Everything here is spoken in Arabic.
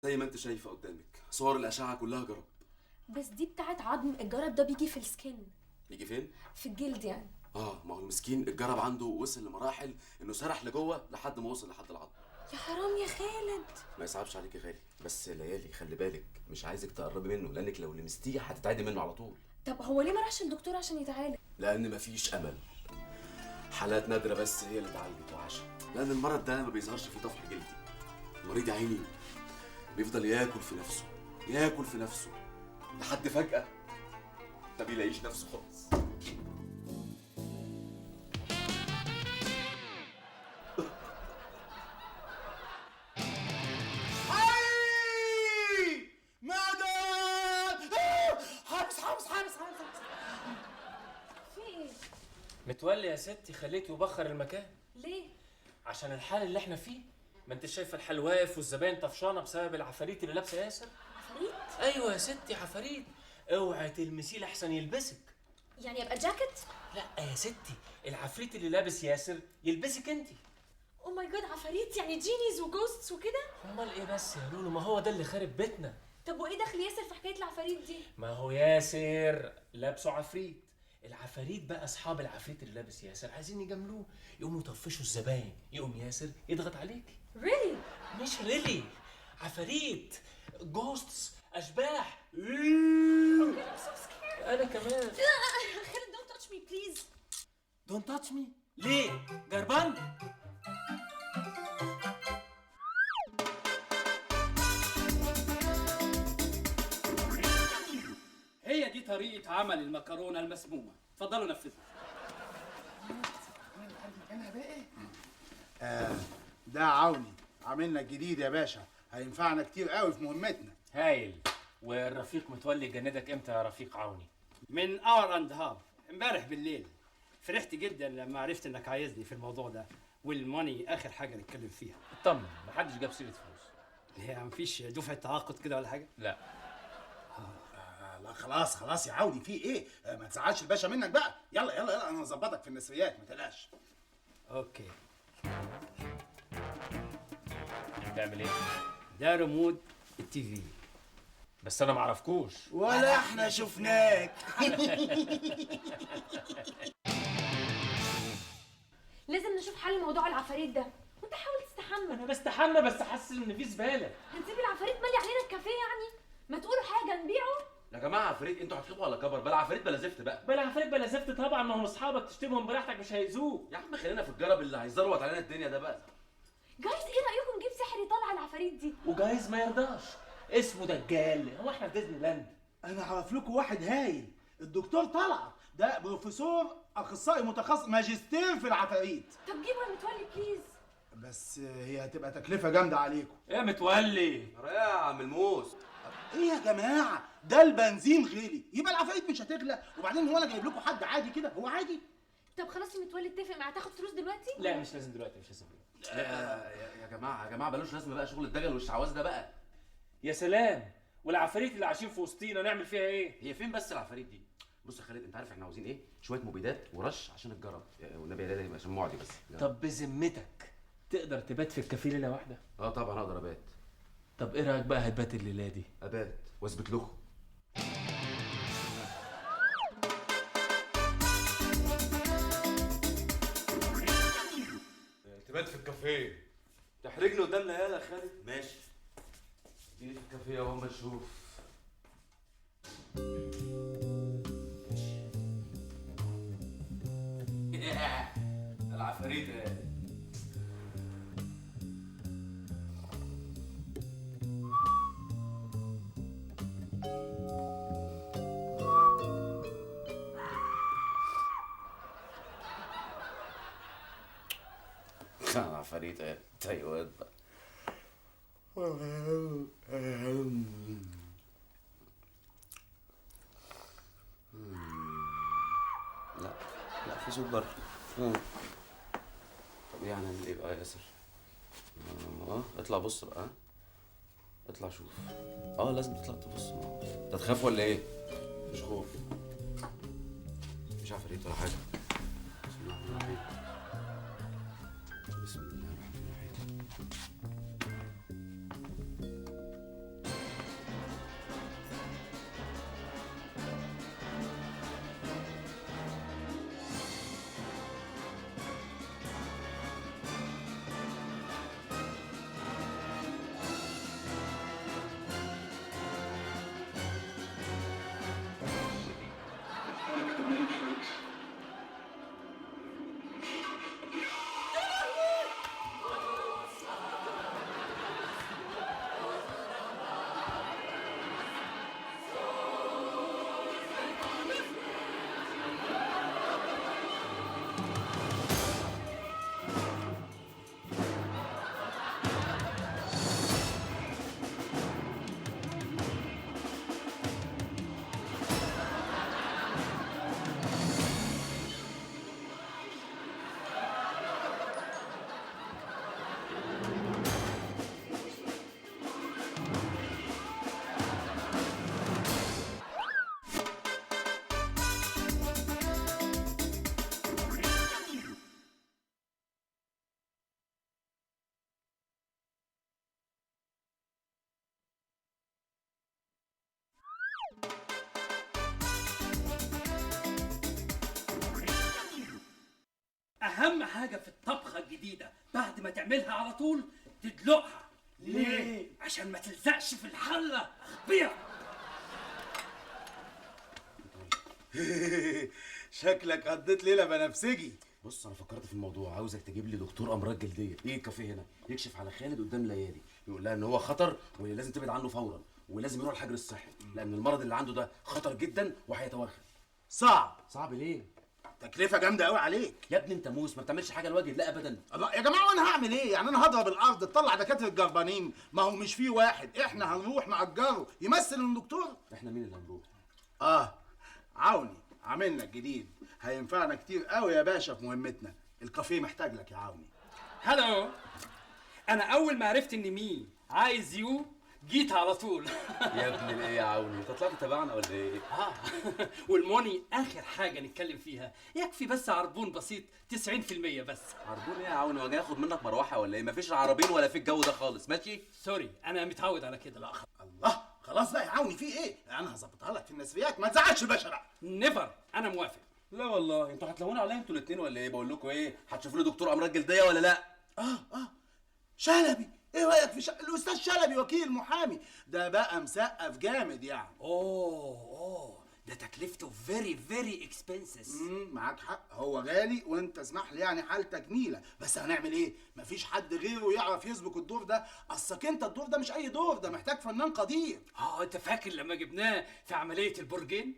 زي ما انت شايفه قدامك، صور الاشعه كلها جرب. بس دي بتاعت عظم، الجرب ده بيجي في السكن. يجي فين؟ في الجلد يعني. ما هو المسكين الجرب عنده وصل لمراحل انه سرح لجوه لحد ما وصل لحد العظم. يا حرام يا خالد. ما يصعبش عليك يا غالي، بس ليالي خلي بالك، مش عايزك تقربي منه لانك لو لمستيه هتتعدي منه على طول. طب هو ليه ما راحش للدكتور عشان يتعالج؟ لان مفيش امل، حالات نادره بس هي اللي اتعالجت وعاشت، لان المرض ده ما بيظهرش في طفح جلدي. المريض يا عيني بيفضل ياكل في نفسه، ياكل في نفسه لحد فجاه ما بيلاقيش نفسه خالص. في ايه؟ متولي يا ستي خليته يبخر المكان. ليه؟ عشان الحال اللي احنا فيه. ما انت شايفه الحال واقف والزباين طفشانه بسبب العفاريت اللي لابسه ياسر. عفاريت؟ ايوه يا ستي عفاريت. اوعي تلمسيه لحسن يلبسك. يعني يبقى جاكيت؟ لا يا ستي، العفريت اللي لابس ياسر يلبسك انت. او ماي جاد، عفاريت يعني جينيز وجوستس وكده؟ امال ايه بس يا لولو، ما هو ده اللي خارب بيتنا. طب وايه دخل ياسر في حكايه العفاريت دي؟ ما هو ياسر لابسه عفريت. العفاريت بقى اصحاب العفريت اللي لابس ياسر عايزين يجاملوه، يقوموا يطفشوا الزباين، يقوم ياسر يضغط عليك. ريلي؟ مش ريلي، عفاريت، جوستس، اشباح. انا كمان. خالد دونت تاتش مي بليز. دونت تاتش مي ليه؟ جربان؟ هي دي طريقة عمل المكرونة المسمومة، اتفضلوا نفذوا. ده عوني عاملنا الجديد يا باشا، هينفعنا كتير قوي في مهمتنا. هايل. والرفيق متولي جندك امتى يا رفيق عوني؟ من اور اند هاف امبارح بالليل. فرحت جدا لما عرفت انك عايزني في الموضوع ده، والماني اخر حاجة نتكلم فيها. اطمن، محدش جاب سيرة فلوس. هي مفيش دفعة تعاقد كده ولا حاجة؟ لا. لا خلاص يا عوني، في ايه؟ ما تزعلش الباشا منك بقى. يلا انا هظبطك في النسويات، ما تقلقش. اوكي. بتعمل ايه؟ ده ريموت التي في. بس انا معرفكوش. ولا احنا شفناك. لازم نشوف حل موضوع العفاريت ده، وانت حاول تستحمل. انا بستحمى بس حاسس ان في زباله. هنسيب العفاريت مالي علينا الكافيه يعني؟ ما تقولوا حاجه نبيعه. يا جماعه عفاريت، انتوا هتخافوا على كبر، بلا عفاريت بلا زفت بقى. بلا عفاريت بلا زفت طبعا، ما هم اصحابك تشتمهم براحتك مش هيأذوك. يا عم خلينا في الجرب اللي هيزروت علينا الدنيا ده بقى. جايز ايه رايكم نجيب سحر يطلع العفاريت دي؟ وجايز ما يرضاش، اسمه دجال. هو احنا في ديزني لاند؟ انا اعرف لكم واحد هايل، الدكتور طلعت، ده بروفيسور اخصائي متخصص ماجستير في العفاريت. طب جيبوا يا متولي بليز. بس هي هتبقى تكلفه جامده عليكم. يا متولي. يا عم الموس، ايه يا جماعه، ده البنزين غلي، يبقى العفاريت مش هتغلى. وبعدين هو انا جايب لكم حد عادي كده؟ هو عادي. طب خلاص يا متولي اتفق معاه، تاخد فلوس دلوقتي؟ لا مش لازم دلوقتي، مش لازم دلوقتي. يا جماعه بلاش لازمه بقى شغل الدجل والشعواذ ده بقى. يا سلام، والعفاريت اللي عايشين في وسطينا نعمل فيها ايه؟ هي فين بس العفاريت دي؟ بص يا خالد، انت عارف احنا عاوزين ايه؟ شويه مبيدات ورش عشان الجرب، والنبي يا ده عشان معدي بس. طب بذمتك تقدر تبات في الكافيه ليله واحده؟ اه طبعا اقدر ابات. طب ايه رايك بقى هتبات الليله دي؟ ابات واثبت لكم. تبات في الكافيه. تحرجني قدام العيال يا خالد؟ ماشي، اديني في الكافيه اهو اما نشوف. العفاريت العفاريت ايوه بقى. لا في صوت بره. طب ايه هنعمل ايه بقى يا ياسر؟ اطلع بص بقى. اطلع شوف. لازم تطلع تبص. انت تخاف ولا ايه؟ مش خوف، مش عفاريت ولا حاجه. بسم الله الرحمن الرحيم. بسم الله الرحمن الرحيم. واهم حاجه في الطبخه الجديده بعد ما تعملها على طول تدلقها. ليه؟ عشان ما تلزقش في الحله بيها. شكلك قضيت ليله بنفسجي. بص انا فكرت في الموضوع، عاوزك تجيب لي دكتور امراض جلديه يجي الكافيه هنا يكشف على خالد قدام ليالي، يقول لها ان هو خطر ولازم تبعد عنه فورا ولازم يروح الحجر الصحي لان المرض اللي عنده ده خطر جدا وهيتوغل. صعب. صعب ليه؟ تكلفه جامده قوي عليك يا ابني انت موس ما بتعملش حاجه لوجه الله ابدا. الله يا جماعه، وانا هعمل ايه؟ يعني انا هضرب الارض تطلع دكاتره الجربانين؟ ما هو مش في واحد، احنا هنروح نأجره يمثل الدكتور. احنا مين اللي هنروح؟ عوني عاملنا الجديد هينفعنا كتير قوي يا باشا في مهمتنا. الكافيه محتاج لك يا عوني. هلو، انا اول ما عرفت ان مين عايز جيت على طول. يا ابني ايه يا عوني؟ انت طلعت تبعنا ولا ايه؟ والموني اخر حاجه نتكلم فيها، يكفي بس عربون بسيط 90% بس. عربون ايه يا عوني؟ واجي اخد منك مروحه ولا ايه؟ مفيش عربين ولا في الجو ده خالص، ماشي؟ سوري انا متعود على كده. لا الله، خلاص بقى يا عوني، في ايه؟ انا هظبطها لك في النسريات، ما تزعلش الباشا بقى. نيفر، انا موافق. لا والله انتوا هتلونوا عليا انتوا الاثنين ولا ايه؟ بقول لكم ايه، هتشوفوا لي دكتور امراض جلديه ولا لا؟ شلبي، ايه رايك في الاستاذ شلبي وكيل محامي ده بقى مسقف جامد يعني. اوه ده تكلفته very expensive. معاك حق، هو غالي وانت اسمح لي يعني حالتك نيله، بس هنعمل ايه؟ مفيش حد غيره يعرف يسبق الدور ده. اصلك انت الدور ده مش اي دور، ده محتاج فنان قدير. انت فاكر لما جبناه في عمليه البرجين؟